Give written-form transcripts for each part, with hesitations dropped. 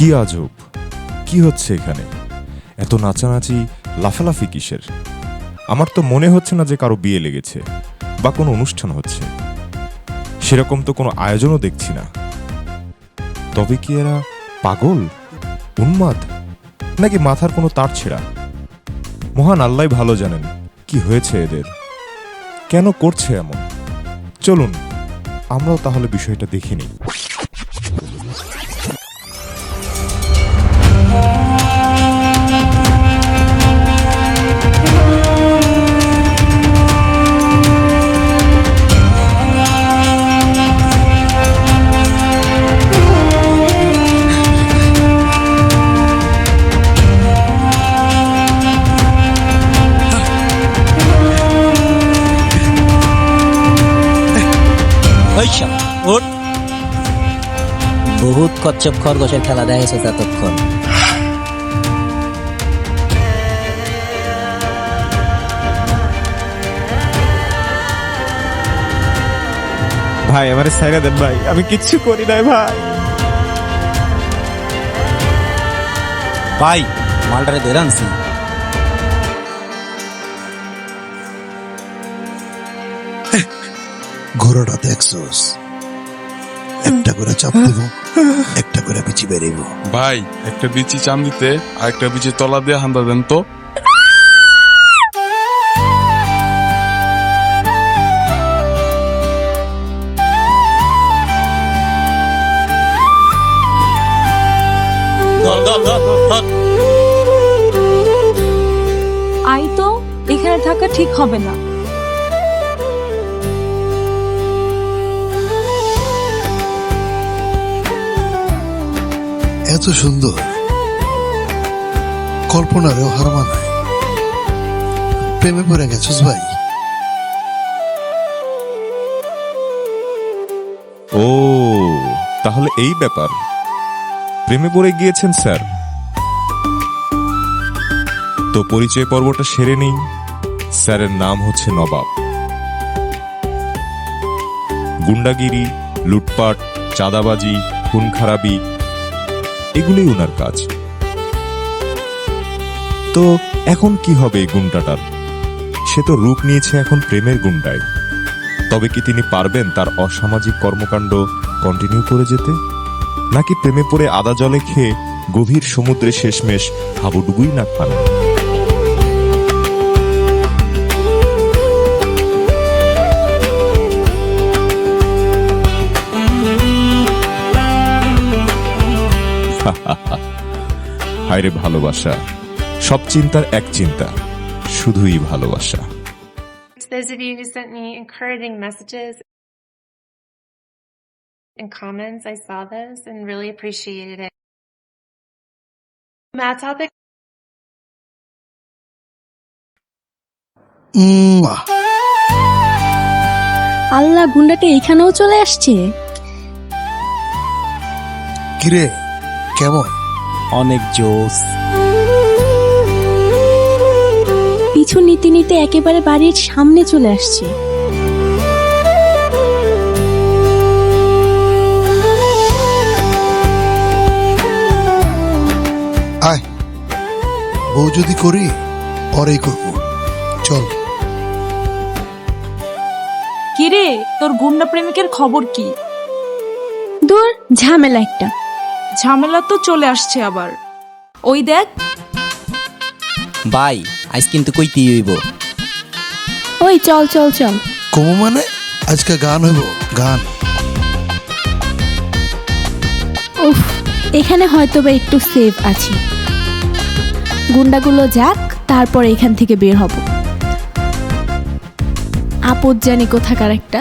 কি আজব, কি হচ্ছে এখানে? এত নাচানাচি, লাফালাফি কিসের? আমার তো মনে হচ্ছে না যে কারো বিয়ে লেগেছে বা কোনো অনুষ্ঠান হচ্ছে। সেরকম তো কোনো আয়োজনও দেখছি না। তবে কি এরা পাগল, উন্মাদ, নাকি মাথার কোনো তার ছেঁড়া? মহান আল্লাহ ভালো জানেন কি হয়েছে এদের, কেন করছে এমন। চলুন আমরাও তাহলে বিষয়টা দেখে নিই। বহুত কচ্ছপ খরগোশের খেলা দেখেছে ততক্ষণ। ভাই আমারে ছাইরা দেন ভাই, আমি কিচ্ছু করি নাই ভাই। ভাই মালটারে ধরে আনছি। ঘোড়াটা দেখছোস, একটা করে চাপ দিব, একটা করে বিচি বেরিব। ভাই একটা বিচি চান দিতে আর একটা বিচি তলা দিয়ে হান্দা দেন তো। আই তো এখানে থাকা ঠিক হবে না। এত সুন্দর, কল্পনারেও হার মানায়। প্রেমে পড়ে গেছিস ভাই? ও তাহলে এই ব্যাপার, প্রেমে পড়ে গিয়েছেন স্যার। তো পরিচয় পর্বটা সেরে নেই। স্যারের নাম হচ্ছে নবাব। গুন্ডাগিরি, লুটপাট, চাঁদাবাজি, খুন খারাপি, এগুলোই ওনার কাজ। তো এখন কি হবে এই গুন্ডাটার? সে তো রূপ নিয়েছে এখন প্রেমের গুন্ডায়। তবে কি তিনি পারবেন তার অসামাজিক কর্মকাণ্ড কন্টিনিউ করে যেতে, নাকি প্রেমে পড়ে আদা জলে খেয়ে গভীর সমুদ্রে শেষমেশ হাবুডুবুই না খান? হায়রে ভালোবাসা, সব চিন্তার এক চিন্তা, শুধুই ভালোবাসা। Those of you who sent me encouraging messages and comments, I saw those and really appreciated it. My topic আল্লাহ, গুন্ডাটা এখানেও চলে আসছে। কিরে কেমন? অনেক জোস। পিছু নিতে নিতে একেবারে বাড়ির সামনে চলে আসছে। আয়, বউ যদি করি পরেই করব। চল। কিরে, তোর গুন্ডা প্রেমিকের খবর কি? দূর, ঝামেলা একটা। ঝামেলা তো চলে আসছে আবার। ওই দেখ। ভাই আজ কিন্তু কইতেই হইব। ওই চল চল চল। কমু মানে? আজকে গান হইব, গান। উফ, এখানে হয়তো বা একটু সেফ আছি। গুন্ডাগুলো যাক, তারপর এখান থেকে বের হব। আপদ জানি কোথাকার একটা।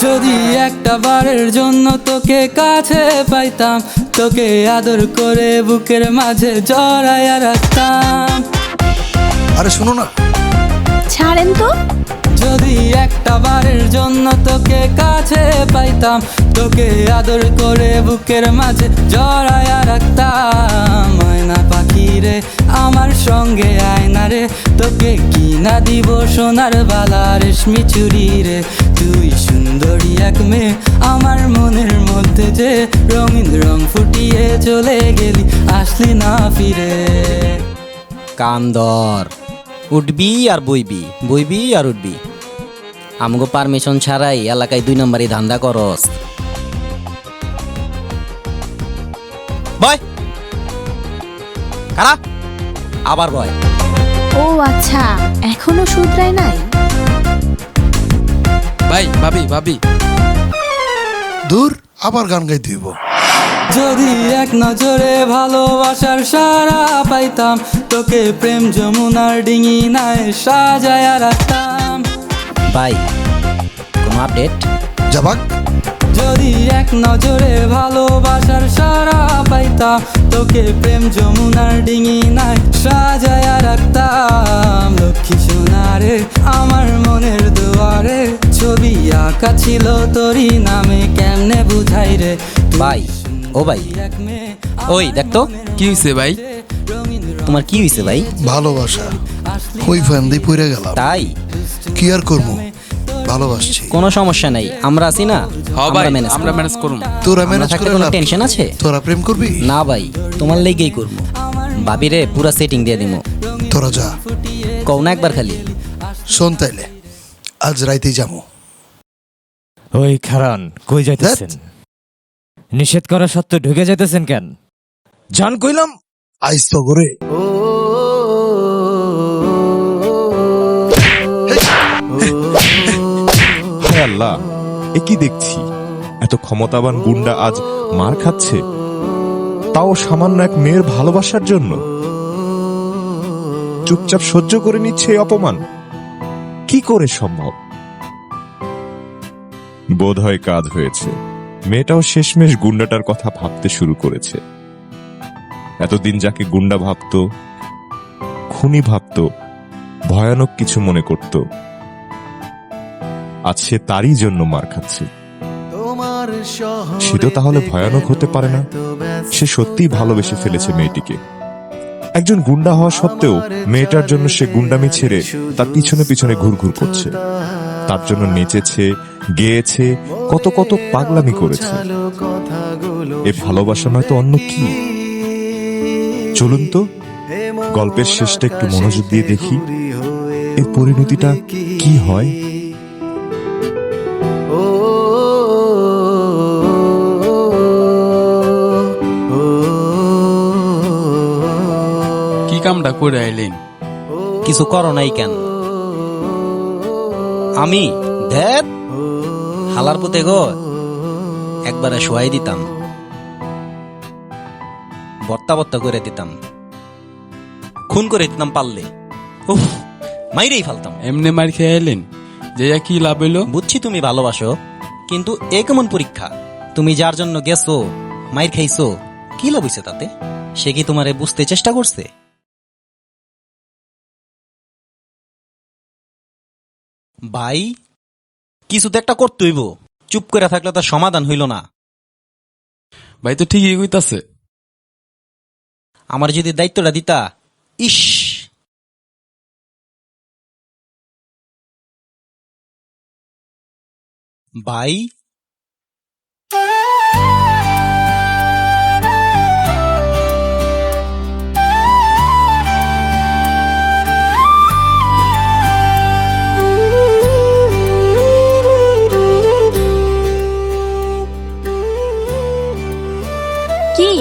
যদি একটা বারের জন্য তোকে কাছে পাইতাম, তোকে আদর করে বুকের মাঝে জড়াইয়া রাখতাম। আরে শোনো না, ছাড়েন তো। যদি একটা বারের জন্য তোকে কাছে পাইতাম, তোকে আদর করে বুকের মাঝে জড়াইয়া রাখতাম। ময়না পাখি রে আমার সঙ্গে আয়না রে, তোকে কি না দিব সোনার বালা রেশমি চুরি রে। তুই সুন্দরী এক মেয়ে আমার মনের মধ্যে, যে রঙিন রং ফুটিয়ে চলে গেলি আসলি না ফিরে। কান্দর উঠবি আর বইবি, বইবি আর উঠবি। আমগো পারমিশন ছাড়াই এলাকায় 2 নম্বরই ধান্দা করস। বয় কারা আবার বয়। ও আচ্ছা, এখনো শুধরায় নাই। ভাই ভাবি ভাবি দূর, আবার গান গাইতে হইব। যদি এক নজরে ভালোবাসার সারা পাইতাম, তোকে প্রেম যমুনার ডিঙি নাই সাজায়া রাখতাম। ভাই কোনো আপডেট? যাবাক যদি এক নজরে ভালোবাসার সারা পাইতাম, তোকে প্রেম যমুনার ডিঙি নাই সাজায়া রাখতাম। লক্ষ্মী সোনারে আমার মনের দুয়ারে, ছবি আঁকা ছিল তোরই নামে কেমনে বুঝাই রে। ভাই ও ভাই, ওই দেখতো কি হয়েছে ভাই? তোমার কি হয়েছে ভাই? ভালোবাসা কই ফান্দি পড়ে গেলাম, তাই কি আর করবো, ভালোবাসছি। কোনো সমস্যা নাই, আমরা আছি না, হ্যাঁ ভাই, ম্যানেজ আমরা ম্যানেজ করুম। তোরা আমরা ম্যানেজ থাকতে করে কোনো লাভ কি? টেনশন আছে? তোরা প্রেম করবি? না ভাই, তোমার লেগেই করবো। ভাবিরে পুরা সেটিং দিয়ে দিমু। তোরা যা, কও না একবার খালি। শোন তাইলে আজ রাইতেই যাবো। ওই খারান, কই যাইতেছেন? নিষেধ করা সত্ত্বেও ঢুকে যাইতেছেন কেন? জান কইলাম। আইস তো করে হায় আল্লাহ, এ কি দেখছি? এত ক্ষমতাবান গুন্ডা আজ মার খাচ্ছে, তাও সামান্য এক মেয়ের ভালোবাসার জন্য। চুপচাপ সহ্য করে নিচ্ছে এই অপমান, কি করে সম্ভব? বোধহয় কাজ হয়েছে, মেয়েটাও শেষমেশ গুন্ডাটার কথা ভাবতে শুরু করেছে। এতদিন যাকে গুন্ডা ভাবতো, খুনি ভাবতো, ভয়ানক কিছু মনে করত, আজ সে তারই জন্য মার খাচ্ছে। সে তো তাহলে ভয়ানক হতে পারে না? সে সত্যিই ভালোবেসে ফেলেছে মেয়েটিকে। একজন গুন্ডা হওয়া সত্ত্বেও মেয়েটার জন্য সে গুন্ডামি ছেড়ে তার পিছনে পিছনে ঘুরঘুর করছে, তার জন্য নেচেছে, গেয়েছে, কত কত পাগলামি করেছে। এ ভালোবাসা নয় তো অন্য কি? চলুন তো গল্পের শেষটা একটু মনোযোগ দিয়ে দেখি, এর পরিণতিটা কি হয়। কি কামটা করে আইলেন? কিছু করো নাই কেন? আমি দেখ হালার পুতে গো একবারে শোয়াই দিতাম, বত্তা বত্তা করে দিতাম, খুন করে দিতাম পারলে। উফ, মাইরেই ফেলতাম। এমনি মার খেয়ে আইলেন, যে কি লাভ হইলো? বুঝছি তুমি ভালোবাসো, কিন্তু এ কেমন পরীক্ষা? তুমি যার জন্য গেছো, মাইর খাইছো, কি লাভ হইছে তাতে? সে কি তোমারে বুঝতে চেষ্টা করছে? ভাই কিছু তো একটা করতে হইব, চুপ করে থাকলে তার সমাধান হইল না। ভাই তো ঠিকই কইতাছে। আমার যদি দায়িত্বটা দিতা। ইস, ভাই কি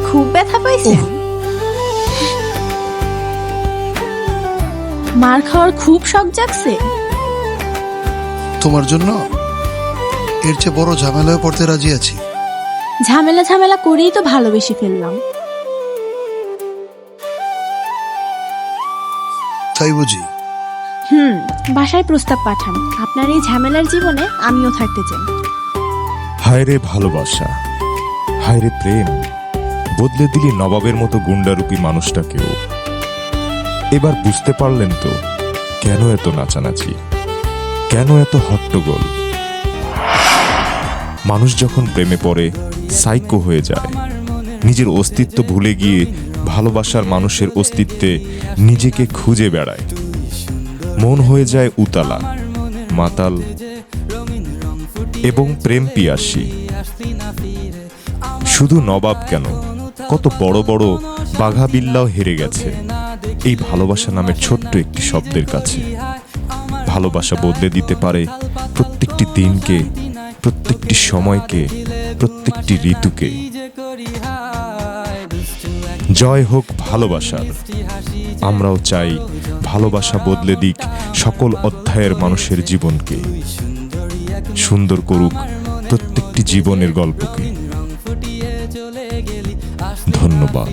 খুব ব্যথা পাইছেন? মার খাওয়ার খুব শখ জাগছে? তোমার জন্য এর চেয়ে বড় ঝামেলায় পড়তে রাজি আছি। ঝামেলা ঝামেলা করেই তো ভালোবেসে ফেললাম। তাই বুঝি? বাসায় প্রস্তাব পাঠান, আপনার এই ঝামেলার জীবনে আমিও থাকতে চাই। হায় রে ভালোবাসা, হায় রে প্রেম, বদলে দিলি নবাবের মতো গুন্ডারূপী মানুষটাকেও। এবার বুঝতে পারলেন তো কেন এত নাচানাচি, কেন এত হট্টগোল? মানুষ যখন প্রেমে পড়ে সাইকো হয়ে যায়, নিজের অস্তিত্ব ভুলে গিয়ে ভালোবাসার মানুষের অস্তিত্বে নিজেকে খুঁজে বেড়ায়। মন হয়ে যায় উতালা, মাতাল এবং প্রেম পিয়াসী। শুধু নবাব কেন, কত বড় বড় বাঘা বিল্লাও হেরে গেছে এই ভালোবাসা নামের ছোট্ট একটি শব্দের কাছে। ভালোবাসা বদলে দিতে পারে প্রত্যেকটি দিনকে, প্রত্যেকটি সময়কে, প্রত্যেকটি ঋতুকে। জয় হোক ভালোবাসার। আমরাও চাই ভালোবাসা বদলে দিক সকল অধ্যায়ের মানুষের জীবনকে, সুন্দর করুক প্রত্যেকটি জীবনের গল্পকে। ধন্যবাদ।